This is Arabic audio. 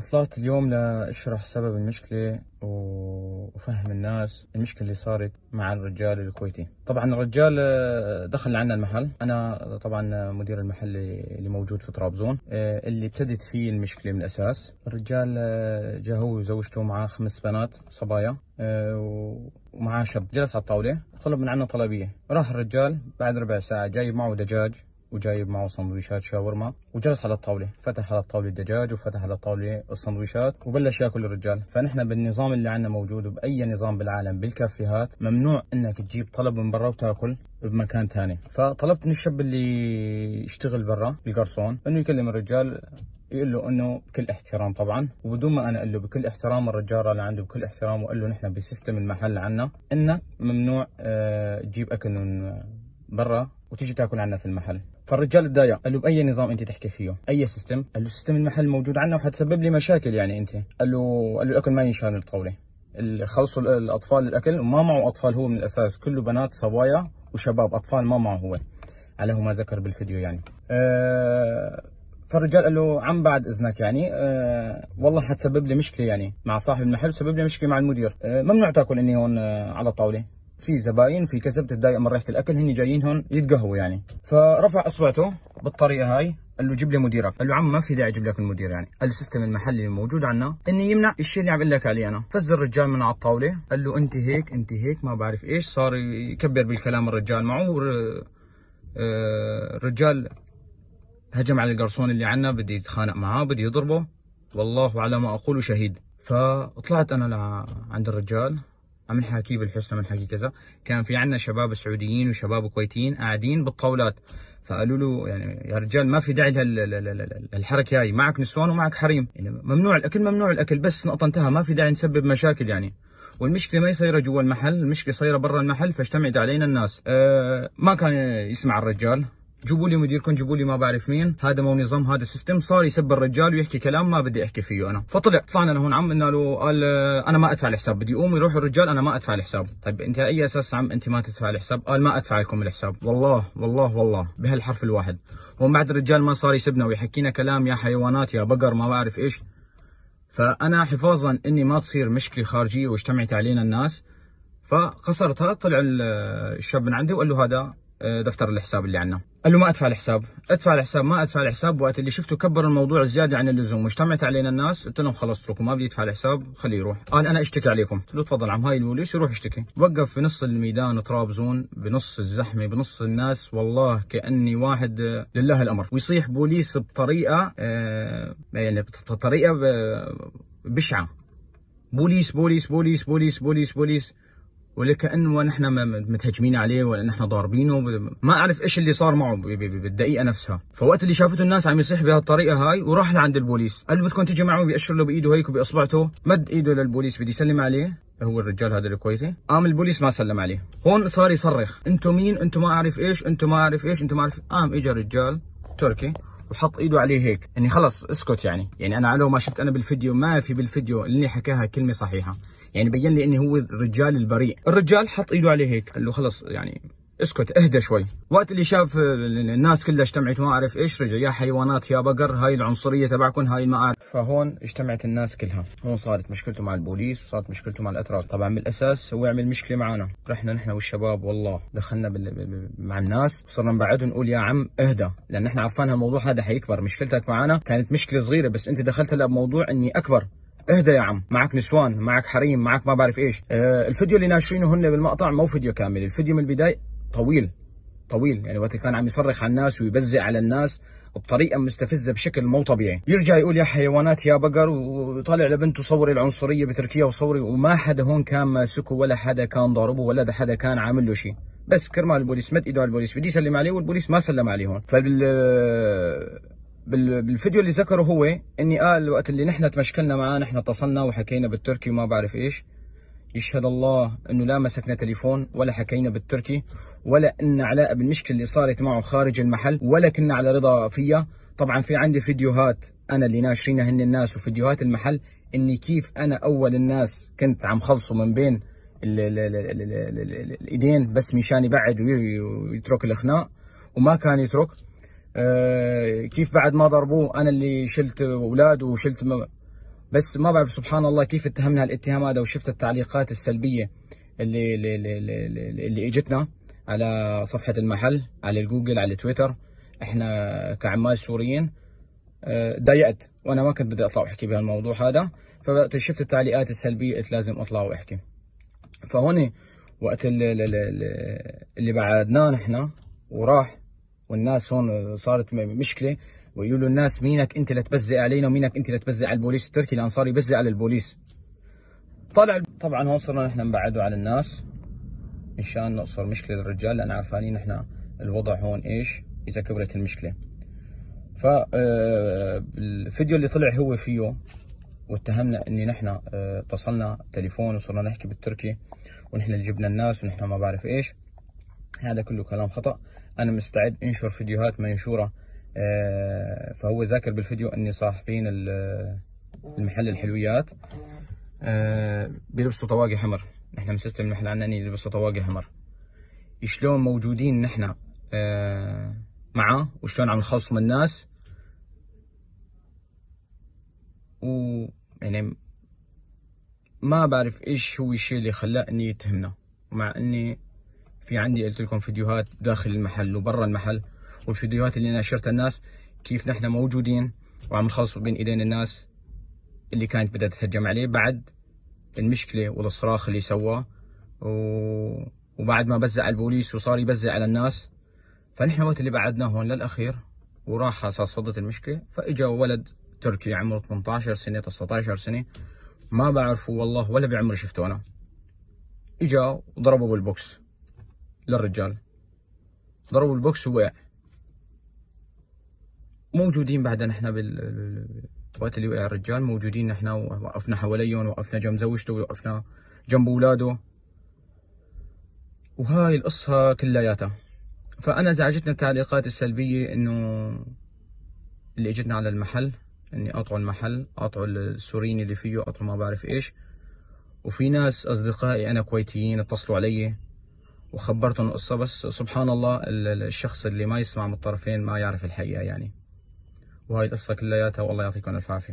طلعت اليوم لأشرح سبب المشكلة وفهم الناس المشكلة اللي صارت مع الرجال الكويتي. طبعا الرجال دخل عنا المحل، أنا طبعا مدير المحل اللي موجود في طرابزون. اللي ابتدت فيه المشكلة من الأساس، الرجال جا هو وزوجته معاه 5 بنات صبايا، ومعاه شاب جلس على الطاولة طلب من عنا طلبية. راح الرجال بعد ربع ساعة جايب معه دجاج وجايب معه سندويشات شاورما، وجلس على الطاولة، فتح على الطاولة الدجاج وفتح على الطاولة السندويشات وبلش ياكل الرجال. فنحن بالنظام اللي عندنا موجود وبأي نظام بالعالم بالكافيهات ممنوع انك تجيب طلب من برا وتاكل بمكان ثاني. فطلبت من الشاب اللي يشتغل برا الجرسون انه يكلم الرجال يقول له انه بكل احترام طبعا، وبدون ما انا اقول له بكل احترام، الرجال اللي عنده بكل احترام وقال له نحن بسيستم المحل عنا انك ممنوع تجيب اكل من برا وتيجي تاكل عنا في المحل. فالرجال تضايق، قال له باي نظام انت تحكي فيه؟ اي سيستم؟ قال له سيستم المحل موجود عنا وحتسبب لي مشاكل يعني انت. قال له الاكل ما ينشال من الطاوله، خلصوا الاطفال الاكل وما معه اطفال، هو من الاساس كله بنات صبايا وشباب، اطفال ما معه هو على ما ذكر بالفيديو يعني. فالرجال قال له عم بعد اذنك يعني والله حتسبب لي مشكله يعني مع صاحب المحل، سبب لي مشكله مع المدير، ممنوع تاكل اني هون على الطاوله، في زباين في كذا بتتضايق من ريحه الاكل، هن جايين هون يتقهووا يعني. فرفع اصبعته بالطريقه هاي، قال له جيب لي مديرك. قال له عم ما في داعي اجيب لك المدير يعني، قال له سيستم المحل اللي موجود عنا اني يمنع الشيء اللي عم اقول لك عليه انا. فز الرجال من على الطاوله قال له انت هيك انت هيك ما بعرف ايش، صار يكبر بالكلام الرجال معه. الرجال هجم على القرصون اللي عنا، بدي يتخانق معاه بدي يضربه، والله على ما اقول شهيد. فطلعت انا عند الرجال عم نحاكيه بالحصه، عم نحاكي كذا. كان في عندنا شباب سعوديين وشباب كويتيين قاعدين بالطاولات، فقالوا له يعني يا رجال ما في داعي للحركه هاي، معك نسوان ومعك حريم يعني، ممنوع الاكل ممنوع الاكل، بس نقطه انتهى، ما في داعي نسبب مشاكل يعني. والمشكله ما صايره جوا المحل، المشكله صايره برا المحل، فاجتمعت علينا الناس. ما كان يسمع الرجال، جيبوا لي مديركم، جيبوا لي ما بعرف مين، هذا مو نظام، هذا سيستم. صار يسب الرجال ويحكي كلام ما بدي احكي فيه انا. طلعنا لهون عم قلنا له، قال انا ما ادفع الحساب، بدي يقوم يروح الرجال انا ما ادفع الحساب. طيب انت على اي اساس عم انت ما تدفع الحساب؟ قال ما ادفع لكم الحساب. والله والله والله بهالحرف الواحد. هون بعد الرجال ما صار يسبنا ويحكينا كلام يا حيوانات يا بقر ما بعرف ايش. فانا حفاظا اني ما تصير مشكله خارجيه واجتمعت علينا الناس فخسرتها. طلع الشاب من عندي وقال له هذا دفتر الحساب اللي عندنا. قال له ما ادفع الحساب، ادفع الحساب ما ادفع الحساب. وقت اللي شفته كبر الموضوع زياده عن اللزوم واجتمعت علينا الناس، قلت لهم خلص اتركوا ما بدي ادفع الحساب خليه يروح. قال انا اشتكي عليكم. قلت له تفضل عم، هاي البوليس يروح يشتكي. وقف في نص الميدان طرابزون بنص الزحمه بنص الناس، والله كاني واحد لله الامر، ويصيح بوليس بطريقه يعني بطريقه بشعه، بوليس بوليس بوليس بوليس بوليس بوليس، ولكأنه نحن متهجمين عليه ولا نحن ضاربينه. ما اعرف ايش اللي صار معه بالدقيقه نفسها. فوقت اللي شافته الناس عم يصيح بهالطريقه هاي وراح لعند البوليس، قال له بدكم تيجي معه، بيأشر له بايده هيك وباصبعته، مد ايده للبوليس بدي يسلم عليه، هو الرجال هذا الكويتي. قام البوليس ما سلم عليه، هون صار يصرخ انتم مين، انتم ما اعرف ايش، انتم ما اعرف ايش، انتم ما اعرف. قام اجى رجال تركي وحط ايده عليه هيك اني خلص اسكت يعني انا على ما شفت انا بالفيديو، ما في بالفيديو اللي حكاها كلمه صحيحه يعني، بين لي اني هو الرجال البريء. الرجال حط ايده عليه هيك قال له خلص يعني اسكت اهدى شوي. وقت اللي شاف الناس كلها اجتمعت وما اعرف ايش، رجع يا حيوانات يا بقر، هاي العنصريه تبعكم هاي ما اعرف. فهون اجتمعت الناس كلها، هون صارت مشكلته مع البوليس وصارت مشكلته مع الاتراك. طبعا بالاساس هو عمل مشكله معنا، رحنا نحن والشباب والله دخلنا مع الناس وصرنا نبعدهم نقول يا عم اهدى، لان احنا عرفان الموضوع هذا حيكبر. مشكلتك معنا كانت مشكله صغيره بس انت دخلت هلا بموضوع اني اكبر. اهدى يا عم، معك نسوان معك حريم معك ما بعرف ايش. الفيديو اللي ناشرينه هن بالمقطع مو فيديو كامل، الفيديو من البدايه طويل يعني، وقت كان عم يصرخ على الناس ويبزق على الناس بطريقه مستفزه بشكل مو طبيعي، يرجع يقول يا حيوانات يا بقر، وطالع لبنته صوري العنصريه بتركيا وصوري، وما حدا هون كان ماسكه ولا حدا كان ضاربه ولا حدا كان عامل له شيء، بس كرمال البوليس مد ايده على البوليس بدي يسلم عليه والبوليس ما سلم عليه. هون بالفيديو اللي ذكره هو اني قال وقت اللي نحن تمشكلنا معاه نحن اتصلنا وحكينا بالتركي وما بعرف ايش. يشهد الله انه لا مسكنا تليفون ولا حكينا بالتركي ولا ان علاقه بالمشكله اللي صارت معه خارج المحل ولا كنا على رضا فيها. طبعا في عندي فيديوهات انا اللي ناشرينها هن الناس وفيديوهات المحل اني كيف انا اول الناس كنت عم خلصه من بين الايدين بس مشان يبعد ويترك الخناق وما كان يترك. كيف بعد ما ضربوه انا اللي شلت اولاده وشلت بس ما بعرف سبحان الله كيف اتهمنا الاتهام هذا، وشفت التعليقات السلبية اللي اجتنا على صفحة المحل، على الجوجل، على تويتر. احنا كعمال سوريين ضايقت، وانا ما كنت بدي اطلع واحكي بهالموضوع هذا، فشفت التعليقات السلبية قلت لازم اطلع واحكي. فهون وقت اللي بعدناه نحن وراح، والناس هون صارت مشكلة، ويقولوا له الناس مينك انت لتبزق علينا، ومينك انت لتبزق على البوليس التركي، لان صار يبزق على البوليس. طبعا هون صرنا نحن نبعده على الناس مشان نقصر مشكلة للرجال، لان عارفانين نحن الوضع هون ايش اذا كبرت المشكلة. الفيديو اللي طلع هو فيه واتهمنا اني نحن اتصلنا تليفون وصرنا نحكي بالتركي، ونحن اللي جبنا الناس، ونحن ما بعرف ايش. هذا كله كلام خطأ. انا مستعد انشر فيديوهات منشورة. فهو ذاكر بالفيديو اني صاحبين المحل الحلويات بيلبسوا طواقي حمر. نحن مسيستم المحل عنا اني يلبسوا طواقي حمر. شلون موجودين نحن معه، وشلون عم نخصم الناس، ويعني ما بعرف ايش هو الشيء اللي خلاه اني يتهمنا، مع اني في عندي قلت لكم فيديوهات داخل المحل وبرا المحل، والفيديوهات اللي ناشرتها الناس كيف نحن موجودين وعم نخلص بين ايدين الناس اللي كانت بدها تهجم عليه بعد المشكله والصراخ اللي سواه، وبعد ما بزع على البوليس وصار يبزع على الناس. فنحن وقت اللي بعدناه هون للاخير وراح اساس فضت المشكله، فاجا ولد تركي عمره 18 سنه 19 سنه، ما بعرفه والله ولا بعمري شفته انا. اجا وضربه بالبوكس للرجال، ضربوا البوكس ووقع. موجودين بعدها نحن وقت اللي وقع الرجال، موجودين نحن ووقفنا حواليهم، وقفنا جنب زوجته، ووقفنا جنب اولاده، وهاي القصة كلياتها. فأنا زعجتنا التعليقات السلبية إنه اللي اجتنا على المحل، إني قاطعوا المحل، قاطعوا السوريين اللي فيه، قاطعوا ما بعرف إيش. وفي ناس أصدقائي أنا كويتيين اتصلوا علي وخبرتهم القصة، بس سبحان الله الشخص اللي ما يسمع من الطرفين ما يعرف الحقيقة يعني. وهاي القصة كلياتها، والله يعطيكم الف عافية.